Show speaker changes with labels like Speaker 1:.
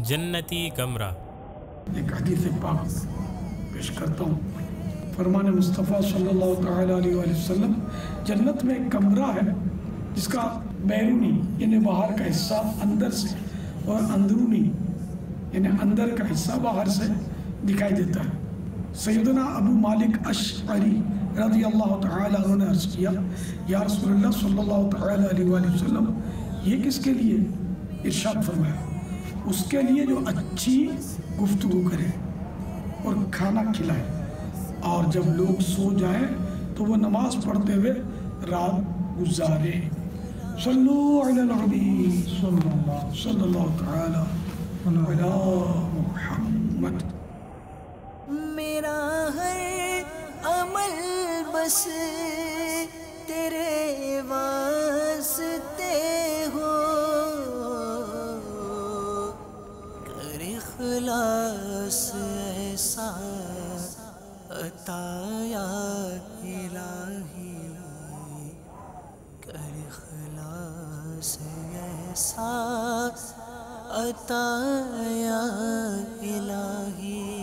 Speaker 1: جنتی کمرہ۔
Speaker 2: ایک حدیث پاک پیش کرتا ہوں۔ فرمان مصطفیٰ صلی اللہ تعالیٰ علیہ وآلہ وسلم، جنت میں ایک کمرہ ہے جس کا بیرونی یعنی باہر کا حصہ اندر سے اور اندرونی یعنی اندر کا حصہ باہر سے دکھائی دیتا ہے۔ سیدنا ابو مالک اشعری رضی اللہ تعالیٰ عنہ نے عرض کیا، یا رسول اللہ صلی اللہ تعالیٰ علیہ وآلہ وسلم، یہ کس کے لیے؟ ارشاد فرمایا، اس کے لیے جو اچھی گفتگو کرے اور کھانا کھلائے، اور جب لوگ سو جائیں تو وہ نماز پڑھتے ہوئے رات گزارے۔ صلو علی النبی صلی اللہ تعالی علی محمد۔
Speaker 3: میرا ہر عمل بس تیرے واسطے ہو، کر اخلاص ایسا عطا یا الہی، کر اخلاص ایسا عطا یا الہی۔